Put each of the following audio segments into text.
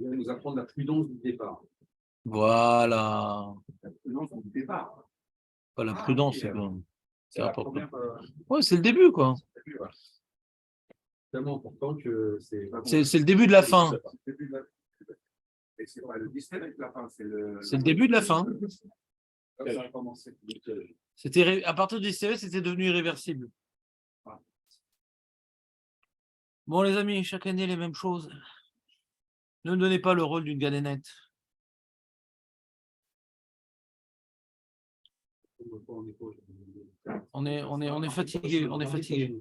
Il va nous apprendre la prudence du départ. Voilà. La prudence du départ. Pas la prudence, c'est bon. C'est la première. Ouais, c'est le début, quoi. C'est tellement important que c'est. C'est le début de la fin. Et c'est pas le 17 avec la fin, c'est le. C'est le début de la fin. Ça a commencé. C'était à partir du CE, c'était devenu irréversible. Bon, les amis, chaque année les mêmes choses. Ne me donnez pas le rôle d'une galénette. On est fatigué, on est fatigué.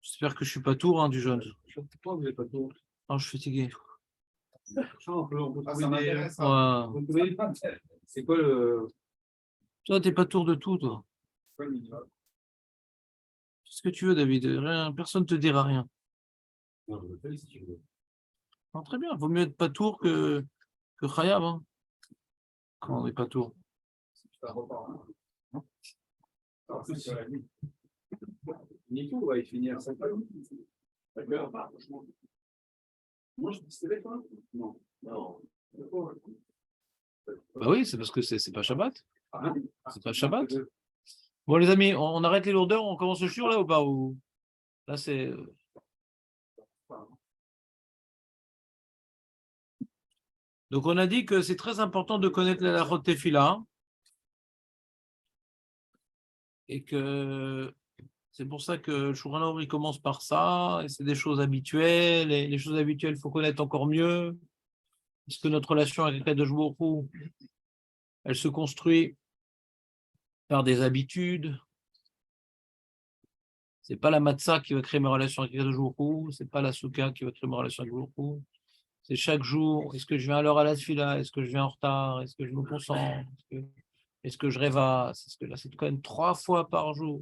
J'espère que je suis pas tour, hein, du jaune. Oh, je suis fatigué. C'est quoi le. Toi, t'es pas tour de tout, toi. Fais ce que tu veux, David. Rien, personne ne te dira rien. Non, si tu veux. Non, très bien, vaut mieux être pas tour que Khayab, hein, quand on n'est pas tour. C'est un repas. Hein. Alors, plus, Nico va y finir 5 heures. D'accord. Moi, je dis c'est toi. Non. Non. Bah oui, c'est parce que c'est pas Shabbat. Ah, c'est pas Shabbat. Bon, les amis, on arrête les lourdeurs, on commence le shiur là ou pas ou... Là, c'est. Donc, on a dit que c'est très important de connaître la halachot tefila et que c'est pour ça que le Shulchan Aruch, il commence par ça, et c'est des choses habituelles, et les choses habituelles, il faut connaître encore mieux, parce que notre relation avec Kadosh Baruch Hu, elle se construit par des habitudes. C'est pas la matzah qui va créer ma relation avec Kadosh Baruch Hu, c'est pas la souka qui va créer ma relation avec Baruch Hu. C'est chaque jour, est-ce que je viens à l'heure à la tefila, est-ce que je viens en retard, est-ce que je me concentre, est-ce que je rêvasse, est-ce que là c'est quand même 3 fois par jour,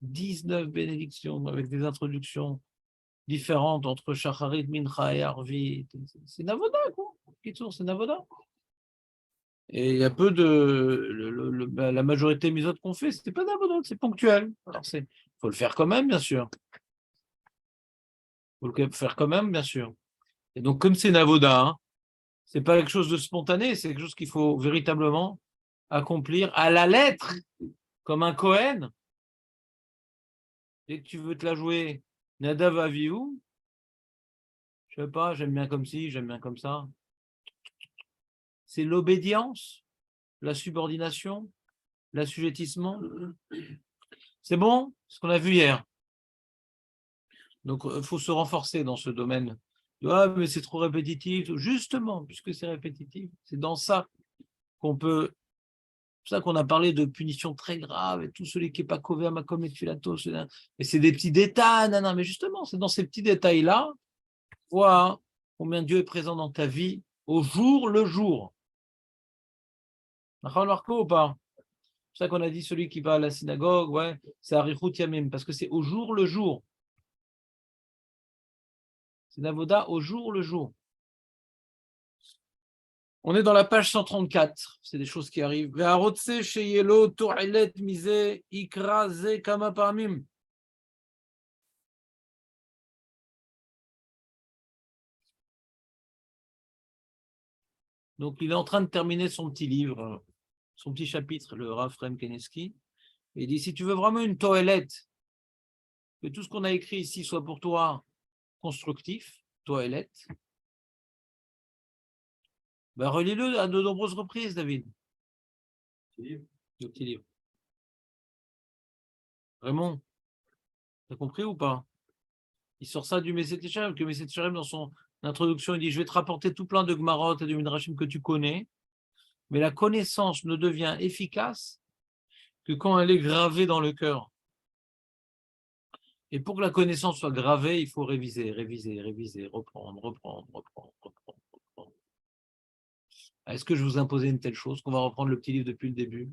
19 bénédictions avec des introductions différentes entre Shacharit, Mincha et Arvit. C'est Navoda, quoi. C'est Navoda. Et il y a peu de. La majorité des autres qu'on fait, c'est pas Navoda, c'est ponctuel. Alors, faut le faire quand même, bien sûr. Faut le faire quand même, bien sûr. Et donc, comme c'est Navoda, hein, c'est pas quelque chose de spontané, c'est quelque chose qu'il faut véritablement accomplir à la lettre, comme un Cohen. Dès que tu veux te la jouer, Nadav Avihu, je sais pas, j'aime bien comme ci, j'aime bien comme ça. C'est l'obédience, la subordination, l'assujettissement. C'est bon, ce qu'on a vu hier. Donc, il faut se renforcer dans ce domaine. Ah, mais c'est trop répétitif. Justement, puisque c'est répétitif, c'est dans ça qu'on peut. C'est pour ça qu'on a parlé de punitions très graves et tout celui qui n'est pas kové à makom et filatos. Et c'est des petits détails. Non, mais justement, c'est dans ces petits détails-là, voilà combien Dieu est présent dans ta vie au jour le jour. Marco ou pas? C'est ça qu'on a dit, celui qui va à la synagogue, ouais, c'est Arichut Yamim, parce que c'est au jour le jour. C'est Navoda au jour le jour. On est dans la page 134, c'est des choses qui arrivent. Donc il est en train de terminer son petit livre, son petit chapitre, le Rav Chaim Kanievski. Il dit, si tu veux vraiment une toilette, que tout ce qu'on a écrit ici soit pour toi constructif, toilette, ben relis-le à de nombreuses reprises, David. Le petit livre. Vraiment, t'as compris ou pas? Il sort ça du Messet Sharem, que Messet Sharem, dans son introduction, il dit, je vais te rapporter tout plein de Gmarot et de Midrashim que tu connais, mais la connaissance ne devient efficace que quand elle est gravée dans le cœur. Et pour que la connaissance soit gravée, il faut réviser, reprendre. Est-ce que je vous imposais une telle chose qu'on va reprendre le petit livre depuis le début?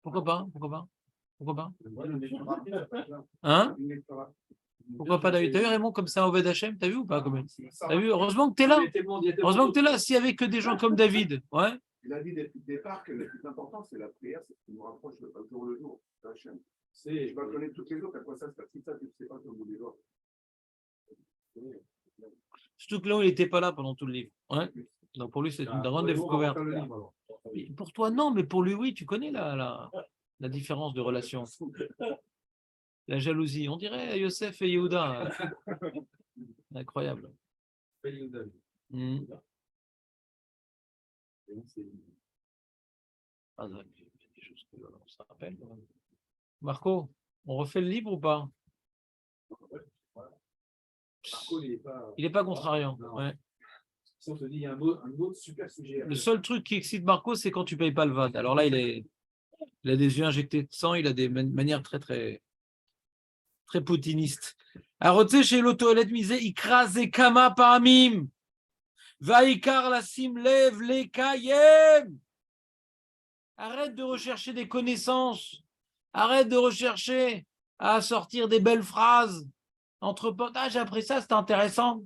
Pourquoi pas? Hein? Pourquoi pas, David? T'as vu Raymond comme ça, Oved Hachem? T'as vu ou pas? T'as vu? Heureusement que t'es là. Heureusement que t'es là. S'il n'y avait que des gens comme David, ouais. Il a dit depuis le départ que le plus important, c'est la prière, c'est ce qui nous rapproche le jour le jour. Je vais connaître toutes les autres, à quoi ça se passe, ça, tu ne sais pas comme vous les autres. Surtout que Léon, il n'était pas là pendant tout le livre. Ouais. Donc pour lui, c'est une grande découverte. Pour toi, non, mais pour lui, oui, tu connais la différence de relation. La jalousie. On dirait Yosef et Yehuda. Incroyable. Mm. Ah, il y a des choses qu'on se rappelle. Marco, on refait le livre ou pas? Il n'est pas contrariant. Ouais. Si on te dit, il y a un autre super sujet. Le seul truc qui excite Marco, c'est quand tu ne payes pas le VAT. Alors là, il a des yeux injectés de sang, il a des manières très, très, très poutinistes. Arotse chez l'auto-toilette misé, écrasé kama pa'amim. Vaikar la sim lev le kayem. Arrête de rechercher des connaissances. Arrête de rechercher à sortir des belles phrases. Entre potes, ah, j'ai appris ça, c'était intéressant.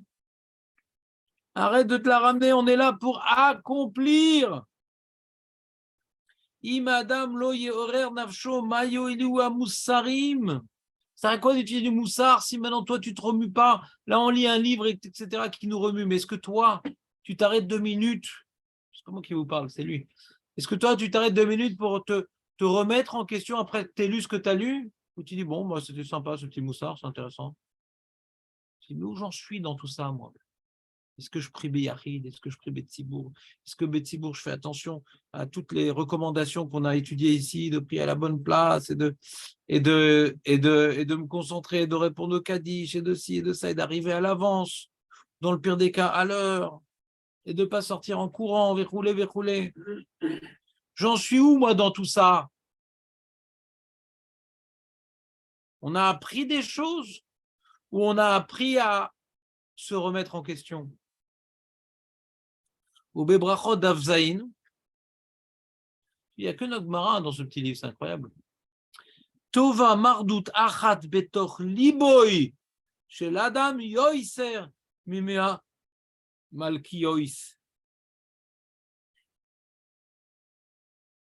Arrête de te la ramener, on est là pour accomplir. Imadam lo yehorer nafsho mayo ilua moussarim. Ça sert à quoi d'étudier du moussard si maintenant toi tu te remues pas? Là on lit un livre, etc. qui nous remue. Mais est-ce que toi, tu t'arrêtes 2 minutes? C'est comment qui vous parle? C'est lui. Est-ce que toi, tu t'arrêtes 2 minutes pour te remettre en question après que tu as lu ce que tu as lu? Ou tu dis, bon, moi c'était sympa ce petit moussard, c'est intéressant. Tu dis, mais où j'en suis dans tout ça, moi? Est-ce que je prie Béyachid? Est-ce que je prie Betsibourg? Est-ce que Betsibourg, je fais attention à toutes les recommandations qu'on a étudiées ici, de prier à la bonne place et de me concentrer, et de répondre au Kaddish et de ci et de ça et d'arriver à l'avance, dans le pire des cas, à l'heure et de ne pas sortir en courant, verrouler. J'en suis où, moi, dans tout ça? On a appris des choses ou on a appris à se remettre en question? Au Bebrachot d'Avzaïn, il n'y a que notre Gemara dans ce petit livre, c'est incroyable. Tova mardout achat betoch liboy chez l'Adam yoiser mimea malki-yois.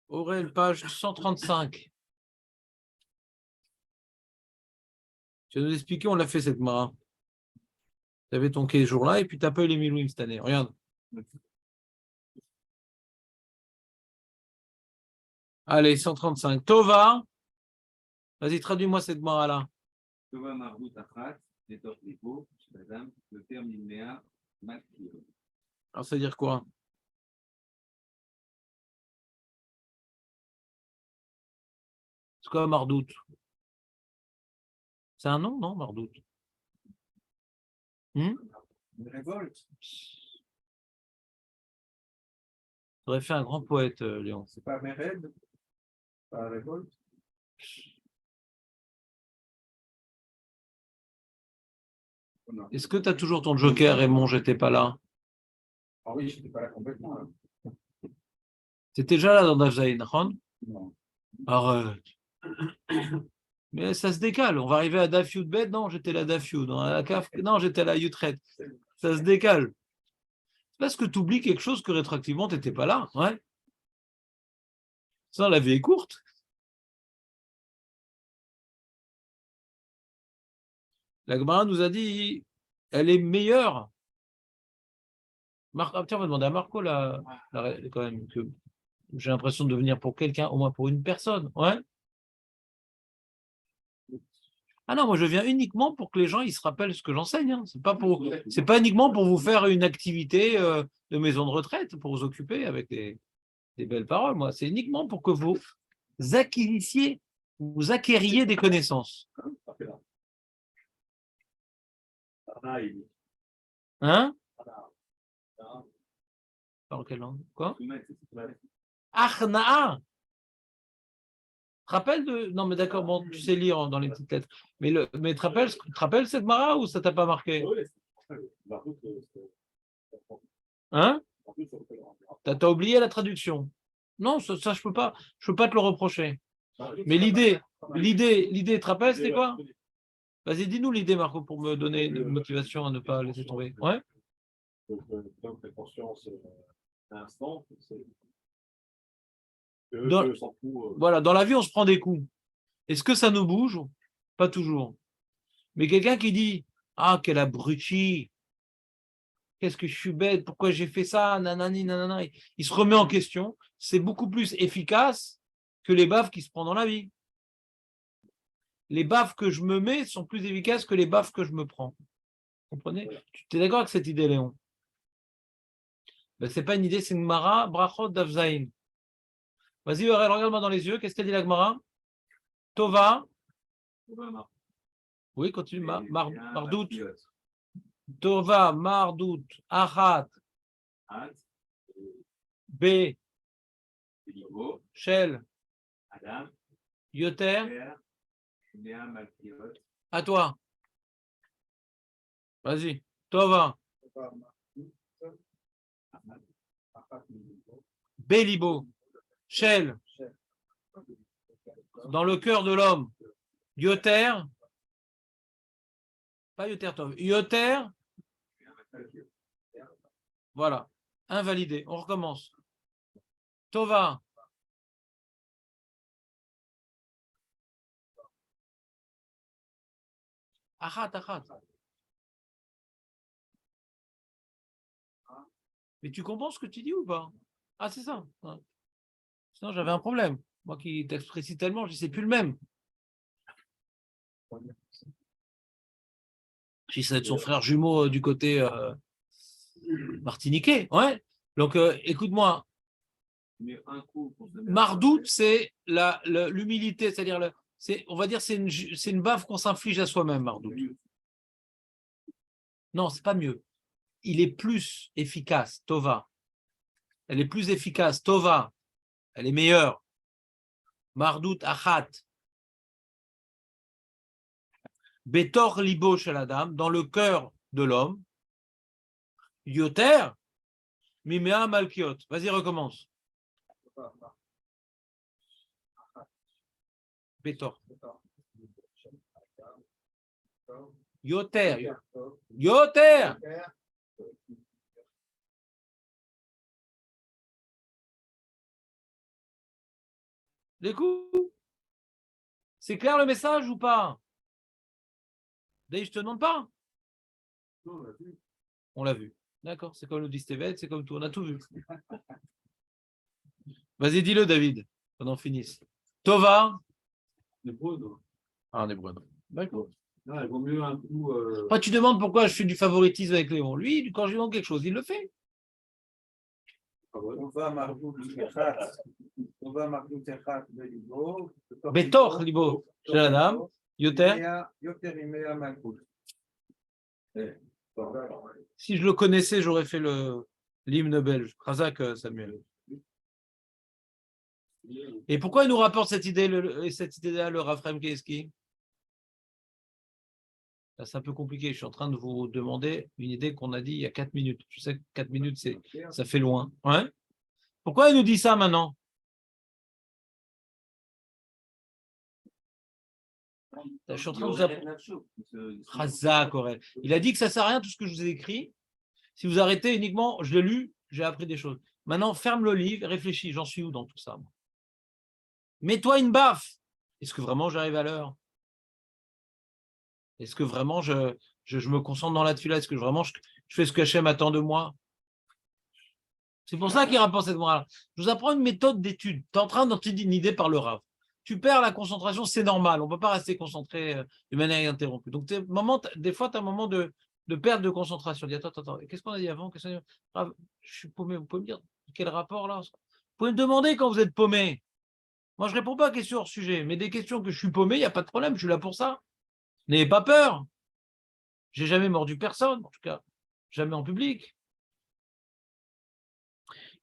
Aurel, page 135. Tu vas nous expliquer, on l'a fait cette Gemara. Tu avais ton quai ce jour-là et puis tu n'as pas eu les Milouim cette année. Regarde. Allez, 135. Tova. Vas-y, traduis-moi cette Gemara-là. Tova marbout achat, betoch libo, chez l'Adam, le terme mimea malki-yois. Alors, ça veut dire quoi? C'est quoi Mardout? C'est un nom, non, Mardout? Une révolte. Tu aurais fait un grand poète, Léon. C'est pas Mered, pas révolte. Est-ce que tu as toujours ton joker, Raymond? J'étais pas là. Ah oui, je n'étais pas là complètement. Là. C'était déjà là dans Dafzaïn, Non. Arrête. Mais ça se décale. On va arriver à Daf Yud Bet. Non, j'étais là Daf Yud. Dans la Kaf. Non, j'étais là Yutret. Ça se décale. C'est parce que tu oublies quelque chose que rétroactivement, tu n'étais pas là. Ouais. Ça, la vie est courte. La Gemara nous a dit, elle est meilleure. Tiens, on va demander à Marco, là, quand même, que j'ai l'impression de venir pour quelqu'un, au moins pour une personne. Ouais. Ah non, moi je viens uniquement pour que les gens ils se rappellent ce que j'enseigne. Hein. C'est pas uniquement pour vous faire une activité de maison de retraite, pour vous occuper avec des belles paroles. Moi, c'est uniquement pour que vous acquériez des connaissances. Hein? Par quelle langue? Quoi? Achnaa. Rappelle de. Non, mais d'accord, bon, tu sais lire dans les petites lettres. Mais tu te rappelles cette Mara ou ça t'a pas marqué? Hein? T'as oublié la traduction. Non, ça je peux pas te le reprocher. Mais l'idée, tu te rappelles, c'était quoi? Vas-y, dis-nous l'idée, Marco, pour me donner une motivation à ne pas laisser tomber. Ouais? Donc, les consciences à l'instant, c'est. Voilà, dans la vie, on se prend des coups. Est-ce que ça nous bouge? Pas toujours. Mais quelqu'un qui dit Ah, quel abruti! Qu'est-ce que je suis bête? Pourquoi j'ai fait ça? Nanani, nanana. Il se remet en question. C'est beaucoup plus efficace que les baffes qu'il se prend dans la vie. Les baffes que je me mets sont plus efficaces que les baffes que je me prends. Vous comprenez? Tu es d'accord avec cette idée, Léon? Ben, ce n'est pas une idée, c'est une Gemara, Brachot d'Avzaïn. Vas-y, Aurel, regarde-moi dans les yeux. Qu'est-ce qu'elle dit la Gemara? Tova. Oui, continue. Mardout. Tova, Mardout, Achat, B, Shel, Adam, Yoter. Léa, Malkiot, À toi. Vas-y. Tova, Bélibo, Shel, dans le cœur de l'homme. Yoter, pas Yoter Tov, Yoter, voilà, invalidé. On recommence. Tova, Achat, Achat. Mais tu comprends ce que tu dis ou pas? Ah, c'est ça. Sinon, j'avais un problème. Moi qui t'exprécie tellement, je dis c'est plus le même. Si ça va être son frère jumeau du côté martiniquais, ouais. Donc, écoute-moi, mais un coup pour se faire Mardout, c'est l'humilité, c'est-à-dire, on va dire, c'est une baffe qu'on s'inflige à soi-même, Mardout. Non, c'est pas mieux. Il est plus efficace, Tova. Elle est plus efficace, Tova. Elle est meilleure. Mardout, Achat. Betor libo chez la dame, dans le cœur de l'homme. Yoter, Mimea Malkiot. Vas-y, recommence. Betor. Yoter. Yoter. Les coups. C'est clair le message ou pas? D'ailleurs, je te demande pas. On l'a vu. D'accord, c'est comme le dit Steven, c'est comme tout, on a tout vu. Vas-y, dis-le, David, pendant qu'on finisse. Tova. Hébreu, non. Ah, en hébreu. D'accord. Ah, il vaut mieux un coup. Après, tu demandes pourquoi je fais du favoritisme avec Léon. Lui, quand je lui demande quelque chose, il le fait. Betor libo chez la dame. Yoter. Si je le connaissais, j'aurais fait l'hymne belge. Khazak, Samuel. Et pourquoi il nous rapporte cette idée-là, le Raphaël Keski? C'est un peu compliqué. Je suis en train de vous demander une idée qu'on a dit il y a 4 minutes. Je sais que 4 minutes, ça fait loin. Ouais. Pourquoi il nous dit ça maintenant? Je suis en train de vous apprendre. Khazak, Aurel. Il a dit que ça ne sert à rien tout ce que je vous ai écrit. Si vous arrêtez uniquement, je l'ai lu, j'ai appris des choses. Maintenant, ferme le livre et réfléchis. J'en suis où dans tout ça? Mets-toi une baffe. Est-ce que vraiment j'arrive à l'heure? Est-ce que vraiment je me concentre dans la tefila? Est-ce que vraiment je fais ce que Hachem attend de moi? C'est pour ça qu'il rapporte cette morale. Je vous apprends une méthode d'étude. Tu es en train d'entendre une idée par le Rav. Tu perds la concentration, c'est normal. On ne peut pas rester concentré de manière ininterrompue. Donc, des fois, tu as un moment de perte de concentration. Dis, attends, qu'est-ce qu'on a dit avant? Rav, je suis paumé. Vous pouvez me dire quel rapport là? Vous pouvez me demander quand vous êtes paumé. Moi, je ne réponds pas à questions hors sujet, mais des questions que je suis paumé, il n'y a pas de problème, je suis là pour ça. N'ayez pas peur. J'ai jamais mordu personne, en tout cas, jamais en public.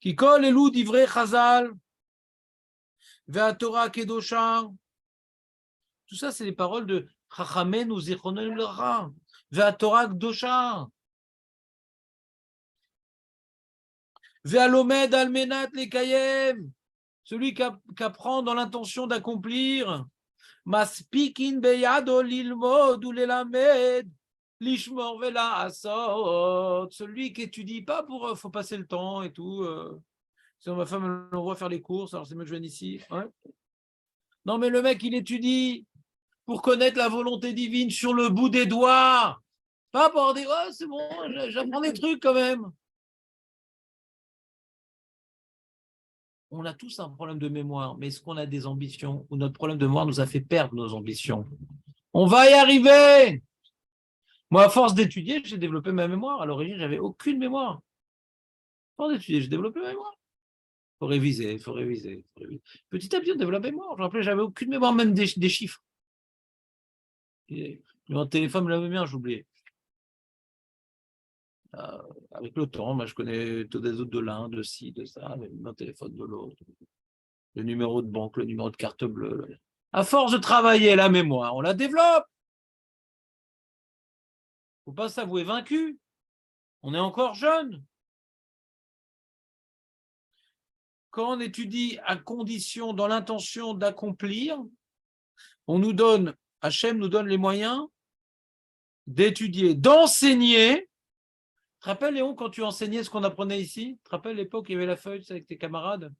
Qui colle les loups d'ivré Chazal, Vea Torah Kedosha. Tout ça, c'est les paroles de Chachamenu ou Zichronim Lecha. Vea Torah Kedosha. Vea Lomed Almenat Lekayem. Celui qui apprend dans l'intention d'accomplir. Maspikin Beyado Lilmod ou Lelamed. L'ishmor vela asot, celui qui étudie pas pour faut passer le temps et tout. Sinon ma femme l'envoie faire les courses, alors c'est mieux que je vienne ici. Ouais. Non mais le mec il étudie pour connaître la volonté divine sur le bout des doigts. Pas pour dire, oh, c'est bon, j'apprends des trucs quand même. On a tous un problème de mémoire, mais est-ce qu'on a des ambitions ou notre problème de mémoire nous a fait perdre nos ambitions? On va y arriver. Moi, à force d'étudier, j'ai développé ma mémoire. À l'origine, j'avais aucune mémoire. À force d'étudier, j'ai développé ma mémoire. Faut réviser, faut réviser, faut réviser. Petit à petit, on développe la mémoire. Je me rappelais, j'avais aucune mémoire, même des chiffres. Et mon téléphone me l'avait bien, j'oubliais. Avec le temps, moi, je connais tous des autres de l'un, de ci, de ça, mon téléphone de l'autre, le numéro de banque, le numéro de carte bleue. À force de travailler la mémoire, on la développe. Faut pas s'avouer vaincu. On est encore jeune. Quand on étudie à condition, dans l'intention d'accomplir, on nous donne, Hachem nous donne les moyens d'étudier, d'enseigner. Tu te rappelles, Léon, quand tu enseignais ce qu'on apprenait ici? Tu te rappelles l'époque où il y avait la feuille avec tes camarades?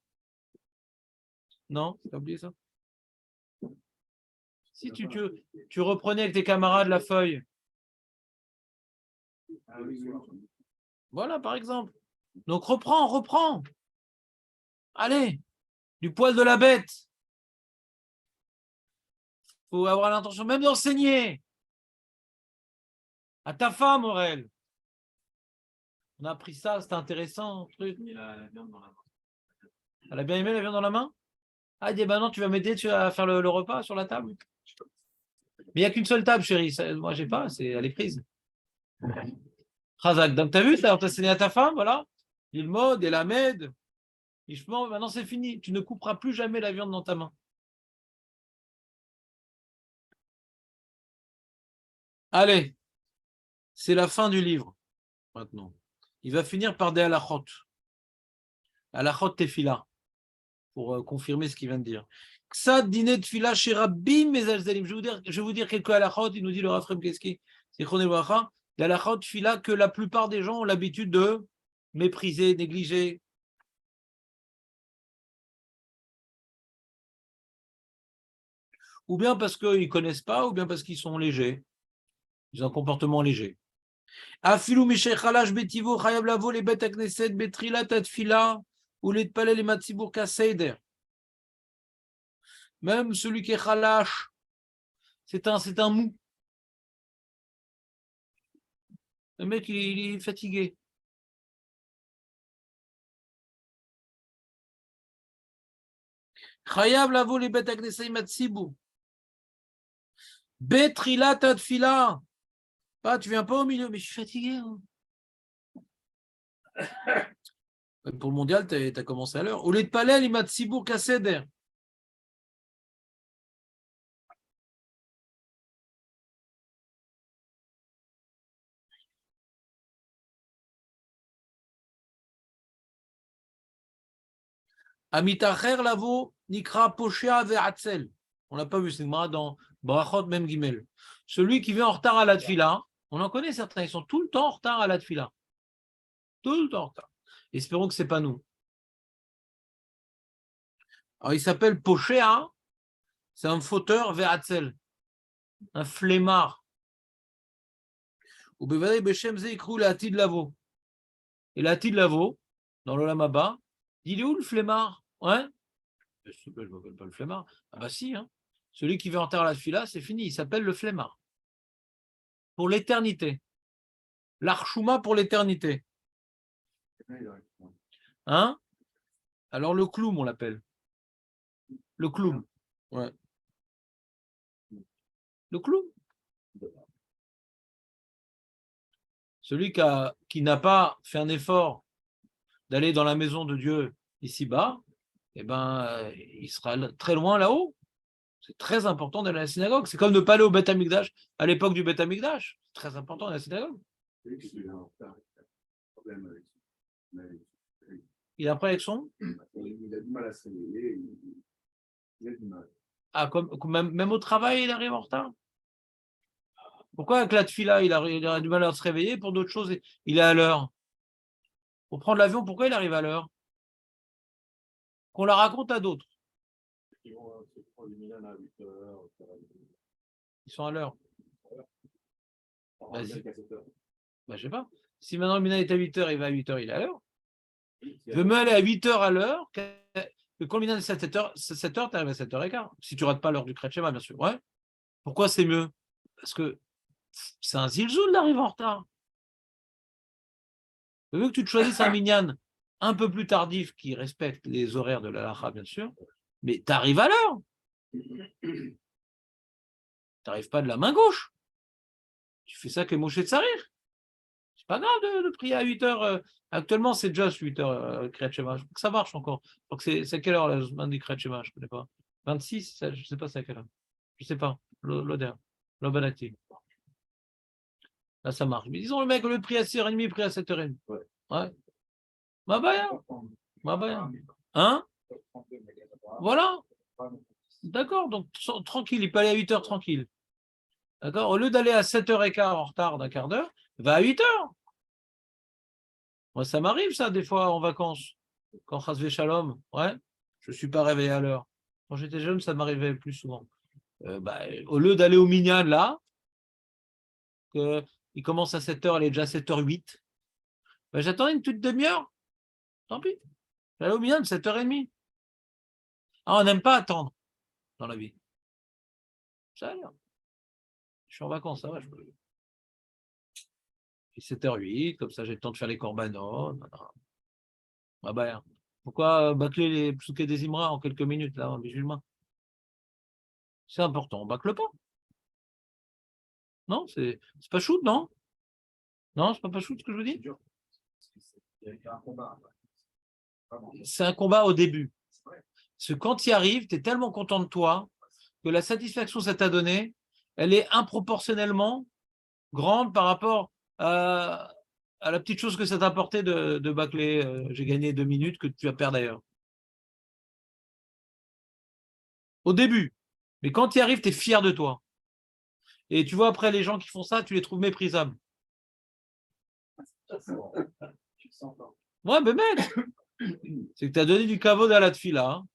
Non? Tu as oublié ça? Si tu reprenais avec tes camarades la feuille. Voilà, par exemple. Donc, reprends. Allez, du poil de la bête. Il faut avoir l'intention même d'enseigner. À ta femme, Aurel. On a appris ça, c'était intéressant. Truc. Elle a bien aimé la viande dans la main? Ah, il dit, bah non, tu vas m'aider, tu vas faire le repas sur la table. Mais il n'y a qu'une seule table, chérie. Moi, j'ai pas, elle est prise. Razak. Donc, tu as vu, tu as enseigné à ta femme, voilà. Il mode, et la m'aide. Maintenant, c'est fini. Tu ne couperas plus jamais la viande dans ta main. Allez, c'est la fin du livre, maintenant. Il va finir par des halachot. Halachot tefila, pour confirmer ce qu'il vient de dire. Ksad dîner tefila chez Rabbi Mezalzelim. Je vais vous dire quelques halachot. Il nous dit le Rav Chaim Keski. C'est Chroné Bracha. Les halachot tefila que la plupart des gens ont l'habitude de mépriser, négliger. Ou bien parce qu'ils ne connaissent pas, ou bien parce qu'ils sont légers. Ils ont un comportement léger. Afilou Mishé Khalash Betivo, Chayab Lavo, les Bet Akneset, Betrila, Tatfila, ou les Tpalel, les Matsibour Kaseider. Même celui qui est Khalash, c'est un mou. Le mec, il est fatigué. Chayab Lavo, les Bet Akneset, Matsibour. Betrila, Tatfila. Ah, tu viens pas au milieu, mais je suis fatigué. Hein. Pour le mondial, tu as commencé à l'heure. Ou les Tpalel, les Matsibour Kaseider. Amitacher lavo nikra poshea ve'atzel. On l'a pas vu, c'est une dans Brachot même Gimel. Celui qui vient en retard à la tfila, on en connaît certains, ils sont tout le temps en retard à la tfila. Tout le temps en retard. Espérons que ce n'est pas nous. Alors il s'appelle poshea, c'est un fauteur ve'atzel, un flemmard. Ou bevadei beshem ze ikru l'atid lavo. Et l'atid lavo, dans l'Olam Haba, il est où le flemmard? Ouais. Je ne m'appelle pas le flemmard. Ah bah si, hein. Celui qui vient en terre à la fila, c'est fini. Il s'appelle le flemmard. Pour l'éternité. L'archouma pour l'éternité. Hein? Alors le cloum, on l'appelle. Le cloum. Ouais. Le cloum. Celui qui n'a pas fait un effort d'aller dans la maison de Dieu ici-bas, eh ben, il sera très loin là-haut. C'est très important d'aller à la synagogue. C'est comme ne pas aller au Beth Amikdash à l'époque du Beth Amikdash. C'est très important d'aller à la synagogue. Il a un problème avec son? Il a du mal à se réveiller. Il a du mal. Ah, même au travail, il arrive en retard? Pourquoi avec la tfila, il a du mal à se réveiller? Pour d'autres choses, il est à l'heure. Pour prendre l'avion, pourquoi il arrive à l'heure? Qu'on la raconte à d'autres. Ils sont à l'heure. Vas-y. Avec à 7 heures. Bah, je sais pas. Si maintenant le minyan est à 8h, il va à 8h, il est à l'heure. Oui, Je veux mieux aller à 8h à l'heure que quand le minyan est à 7h, tu arrives à 7h15. Si tu rates pas l'heure du Kriyat Shema, bien sûr. Ouais. Pourquoi c'est mieux? Parce que c'est un zilzoul d'arriver en retard. Je veux que tu te choisisses un minyan un peu plus tardif qui respecte les horaires de la halakha, bien sûr, mais tu arrives à l'heure. Tu n'arrives pas de la main gauche. Tu fais ça que Moshe Tsarir. C'est pas grave de prier à 8h. Actuellement, c'est just 8h, Kriyat Shema. Je crois que ça marche encore. Je crois que c'est à quelle heure la semaine du Kriyat Shema? Je ne connais pas. 26? Je ne sais pas c'est à quelle heure. Je ne sais pas. L'Oder. L'Obanati. Là, ça marche. Mais disons, le mec, au lieu de prier à 6h30, il prie à 7h30. Ouais. Ouais. Ma baya. Ma baya. Hein? Voilà. D'accord. Donc, tranquille. Il peut aller à 8h tranquille. D'accord? Au lieu d'aller à 7h15 en retard d'un quart d'heure, va à 8h. Moi, ça m'arrive, ça, des fois, en vacances. Quand Chasvé Shalom, ouais, je ne suis pas réveillé à l'heure. Quand j'étais jeune, ça m'arrivait plus souvent. Au lieu d'aller au minyan, là, il commence à 7h, il est déjà 7h08, j'attendais une petite demi-heure. Tant pis. J'allais au minyan de 7h30. Ah, on n'aime pas attendre dans la vie. Ça a l'air. Je suis en vacances, ça va. Je peux... 7h08, comme ça, j'ai le temps de faire les corbanotes. Ah bah, pourquoi bâcler les psoukés des Imra en quelques minutes, là, en musulman? C'est important, on bâcle pas. Non, c'est pas shoot, non? Non, c'est pas shoot ce que je vous dis? Il y a un combat. C'est un combat au début. Parce que quand tu y arrives, tu es tellement content de toi que la satisfaction que ça t'a donné, elle est improportionnellement grande par rapport à la petite chose que ça t'a apporté de bâcler. J'ai gagné 2 minutes que tu vas perdre d'ailleurs. Au début. Mais quand tu y arrives, tu es fier de toi. Et tu vois, après, les gens qui font ça, tu les trouves méprisables. Ouais, mais mec, c'est que tu as donné du kavod à la tfila, hein.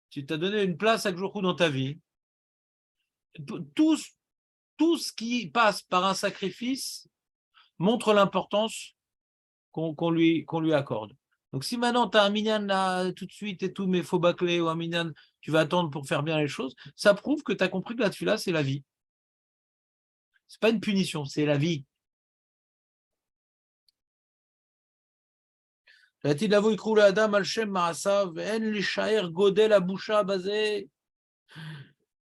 Tu t'as donné une place à Gjourou dans ta vie. Tout ce qui passe par un sacrifice montre l'importance qu'on lui accorde. Donc, si maintenant tu as un minyan là tout de suite et tout, mais faut bâcler, ou un minyan, tu vas attendre pour faire bien les choses, ça prouve que tu as compris que la tfila, c'est la vie. C'est pas une punition, c'est la vie. לעתיד לבוא יקראו לאדם על שם מעשיו, ואין לשער גודל הבושה בזה.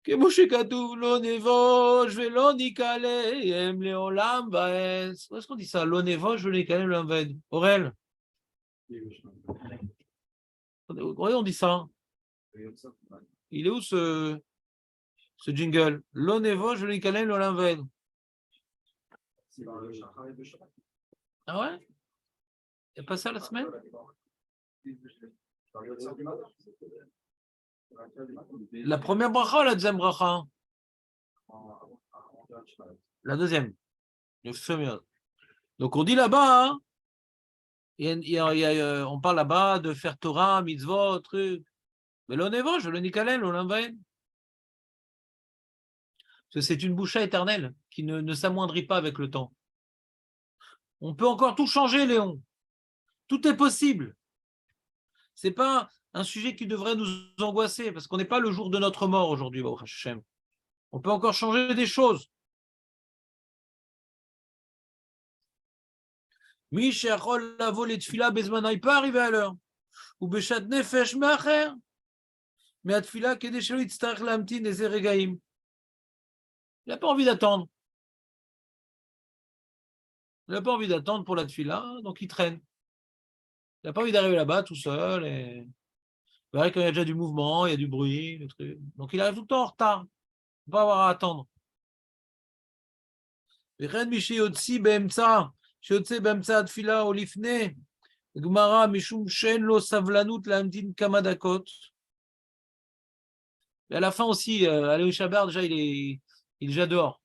כמו שכתוב, לא נבוש ולא נקלם לעולם ועד. Où est-ce qu'on dit ça? לא נבוש ולא נקלם לעולם ועד. Aurel, oui, on dit ça. Il est où ce jingle? לא נבוש ולא נקלם לעולם ועד. Ah ouais? Il n'y a pas ça la semaine? La première bracha ou la deuxième bracha? La deuxième. Donc on dit là-bas, hein, on parle là-bas de faire Torah, mitzvot, truc. Mais l'onevo, je le nikalel, l'olamvaen. Parce que c'est une boucha éternelle qui ne s'amoindrit pas avec le temps. On peut encore tout changer, Léon. Tout est possible. Ce n'est pas un sujet qui devrait nous angoisser, parce qu'on n'est pas le jour de notre mort aujourd'hui, Baruch Hashem. On peut encore changer des choses. Mi she'achol lavo letfila bezmana, il peut arriver à l'heure. Ou beshat nefesh me'acher. Mais atfila kedei shelo yitztarech lamtin eze regaim. Il n'a pas envie d'attendre. Il n'a pas envie d'attendre pour la tfila, donc il traîne. Il n'a pas envie d'arriver là-bas tout seul. Et... quand il y a déjà du mouvement, il y a du bruit, le truc. Donc il arrive tout le temps en retard. Il ne peut pas avoir à attendre. וכן מי שיוציא באמצע, שיוצא באמצע התפילה או לפני, גמרא משום שאין לו סבלנות להמתין כמה דקות. Et à la fin aussi, aller au Shabbat, déjà, il est déjà dehors.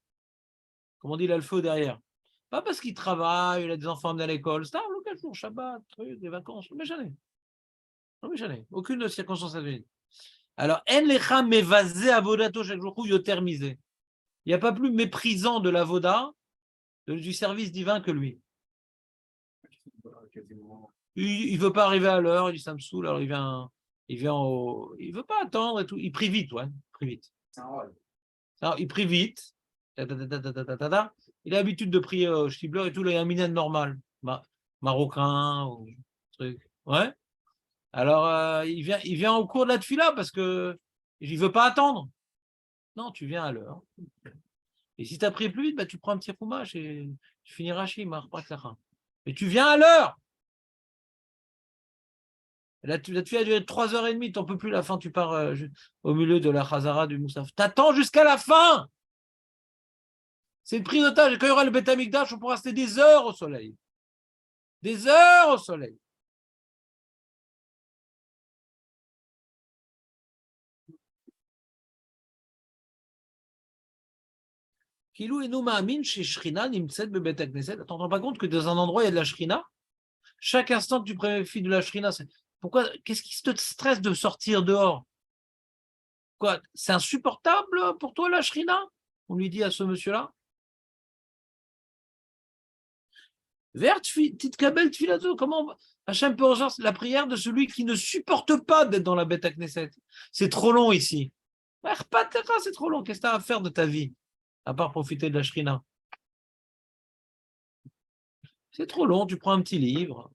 Comme on dit, il a le feu derrière. Pas parce qu'il travaille, il a des enfants à amener à l'école. C'est un local jour, Shabbat, truc, des vacances. Mais jamais. Non, mais jamais. Aucune circonstance à venir. Alors, en lecha mevazé avodato chaque jour yoter misé. Il n'y a pas plus méprisant de l'avoda du service divin que lui. Voilà, quasiment. Il veut pas arriver à l'heure, il dit ça me saoule, alors il veut pas attendre et tout. Il prie vite, ouais, il prie vite. C'est un rôle. Alors, il prie vite. Ta, ta, ta, ta, ta, ta, ta, ta, ta. Il a l'habitude de prier au Stibler et tout, là, il y a un minyan normal, marocain ou truc. Ouais. Alors, il vient au cours de la tefila parce que il veut pas attendre. Non, tu viens à l'heure. Et si tu as pris plus vite, bah, tu prends un petit roumache et tu finiras chez Imar. Mais tu viens à l'heure. La tefila a duré 3h30, tu n'en peux plus. À la fin, tu pars au milieu de la Chazara du Moussaf. T'attends jusqu'à la fin. C'est une prise d'otage. Et quand il y aura le Beth Amikdash, on pourra rester des heures au soleil. Des heures au soleil. Kilou et nous ma'amin chez Shrina, Nimtset, Bebet Akneset. Tu t'en pas compte que dans un endroit, il y a de la Shrina. Chaque instant que tu préfies de la Shrina, pourquoi, qu'est-ce qui te stresse de sortir dehors? Quoi, c'est insupportable pour toi la Shrina? On lui dit à ce monsieur-là. Vert, Titkabel, Tfilato, comment Hachem peut recevoir la prière de celui qui ne supporte pas d'être dans la bête à Knesset? C'est trop long ici. C'est trop long. Qu'est-ce que tu as à faire de ta vie, à part profiter de la Shrina? C'est trop long, tu prends un petit livre.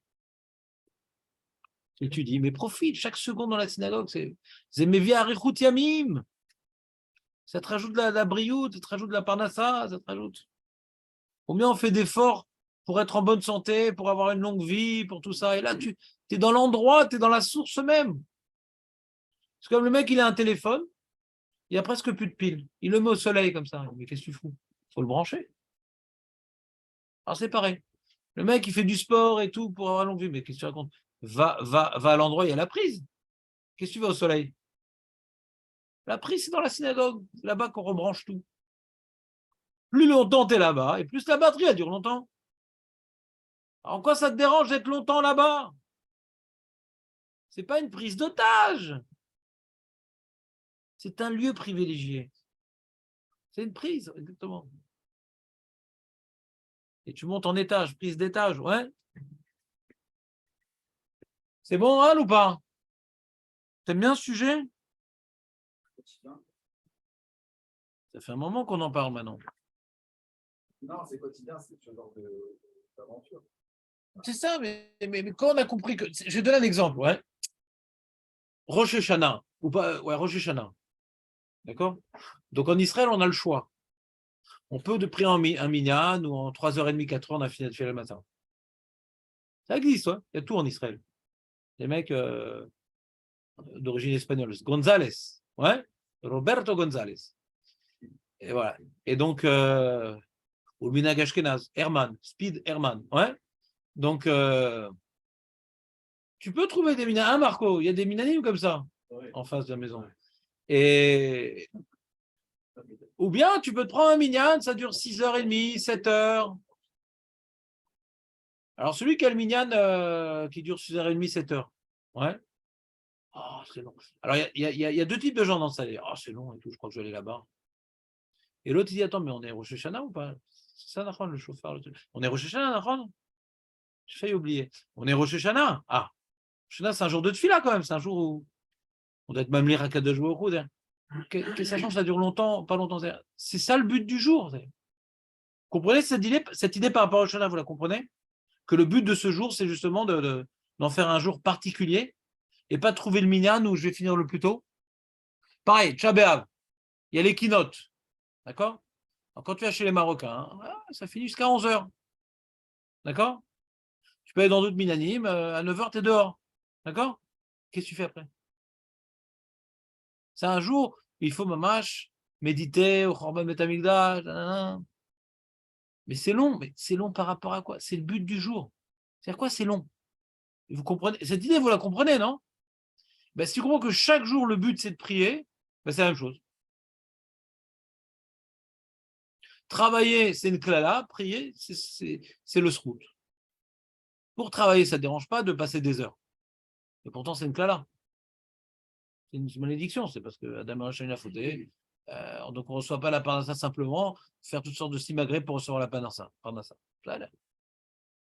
Et tu dis, mais profite, chaque seconde dans la synagogue, c'est Zemevia Arichut Yamim. Ça te rajoute de la brioute, ça te rajoute de la parnassa, ça te rajoute. Combien on fait d'efforts pour être en bonne santé, pour avoir une longue vie, pour tout ça. Et là, tu es dans l'endroit, tu es dans la source même. C'est comme le mec, il a un téléphone, il n'y a presque plus de piles. Il le met au soleil comme ça. Mais qu'est-ce que tu fous? Il faut le brancher. Alors c'est pareil. Le mec, il fait du sport et tout pour avoir une longue vie. Mais qu'est-ce que tu racontes? Va à l'endroit où il y a la prise. Qu'est-ce que tu veux au soleil? La prise, c'est dans la synagogue. C'est là-bas qu'on rebranche tout. Plus longtemps tu es là-bas, et plus la batterie, elle dure longtemps. Alors, en quoi ça te dérange d'être longtemps là-bas? C'est pas une prise d'otage. C'est un lieu privilégié. C'est une prise, exactement. Et tu montes en étage, prise d'étage, ouais. C'est bon, Al, ou pas? T'aimes bien ce sujet? Ça fait un moment qu'on en parle maintenant. Non, c'est quotidien, c'est ce genre d'aventure. C'est ça, mais quand on a compris que. Je vais donner un exemple, ouais. Rosh Hashanah, ou pas, ouais, Rosh Hashanah. D'accord? Donc en Israël, on a le choix. On peut de prier un minyan ou en 3h30, 4h, on a fini de faire le matin. Ça existe, ouais. Il y a tout en Israël. Les mecs d'origine espagnole, González, ouais, Roberto González. Et voilà. Et donc, au Minhag Ashkenaz, Herman, Speed Herman, ouais. Donc, tu peux trouver des minyanim, hein, Marco? Il y a des minyanim comme ça, Ouais. en face de la maison. Et ou bien tu peux te prendre un minyan, ça dure 6h30, 7h. Alors celui qui a le minyan qui dure 6h30, 7h, ouais. Oh, c'est long. Alors il y a deux types de gens dans ça. Oh, c'est long et tout, je crois que je vais aller là-bas. Et l'autre il dit, attends, mais on est Rosh Hashanah ou pas? C'est ça, Nachon, le chauffeur. On est Rosh Hashanah, Nachon? J'ai failli oublier. On est Rosh Hashanah. Ah, Rosh Hashanah, c'est un jour de tefila quand même. C'est un jour où on doit être même lire à Kadosh Baruch Hu. Que ça change, ça dure longtemps, pas longtemps. C'est ça le but du jour. Vous comprenez cette idée par rapport au Shana, vous la comprenez? Que le but de ce jour, c'est justement d'en faire un jour particulier et pas de trouver le minyan où je vais finir le plus tôt. Pareil, Tchabéav, il y a les keynotes. D'accord? Quand tu vas chez les Marocains, ça finit jusqu'à 11h. D'accord? Tu peux aller dans d'autres minyanim, à 9h, tu es dehors. D'accord? Qu'est-ce que tu fais après? C'est un jour où il faut mamash, méditer, au Khorban Bet Amikdash, mais c'est long par rapport à quoi? C'est le but du jour. C'est à quoi c'est long? Vous comprenez? Cette idée, vous la comprenez, non? Ben, si tu comprends que chaque jour, le but, c'est de prier, ben, c'est la même chose. Travailler, c'est une klala, prier, c'est le srout. Pour travailler, ça ne dérange pas de passer des heures. Et pourtant, c'est une klala. C'est une malédiction, c'est parce que Adam Rachin a fauté. Donc, on ne reçoit pas la parnassa simplement, faire toutes sortes de simagrées pour recevoir la parnassa.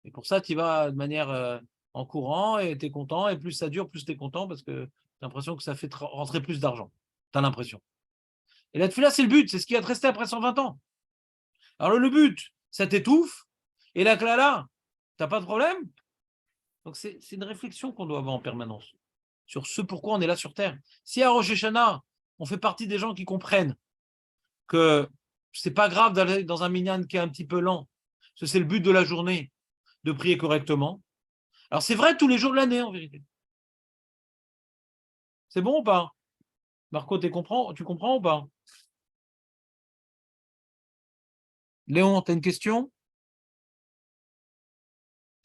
Et pour ça, tu y vas de manière en courant et tu es content. Et plus ça dure, plus tu es content parce que tu as l'impression que ça fait rentrer plus d'argent. Tu as l'impression. Et la tefila, c'est le but. C'est ce qui va te rester après 120 ans. Alors, le but, ça t'étouffe. Et la klala, tu n'as pas de problème. Donc, c'est une réflexion qu'on doit avoir en permanence sur ce pourquoi on est là sur Terre. Si à Rosh Hashanah, on fait partie des gens qui comprennent que c'est pas grave d'aller dans un minyan qui est un petit peu lent, parce que c'est le but de la journée, de prier correctement. Alors, c'est vrai tous les jours de l'année, en vérité. C'est bon ou pas? Marco, tu comprends ou pas? Léon, tu as une question?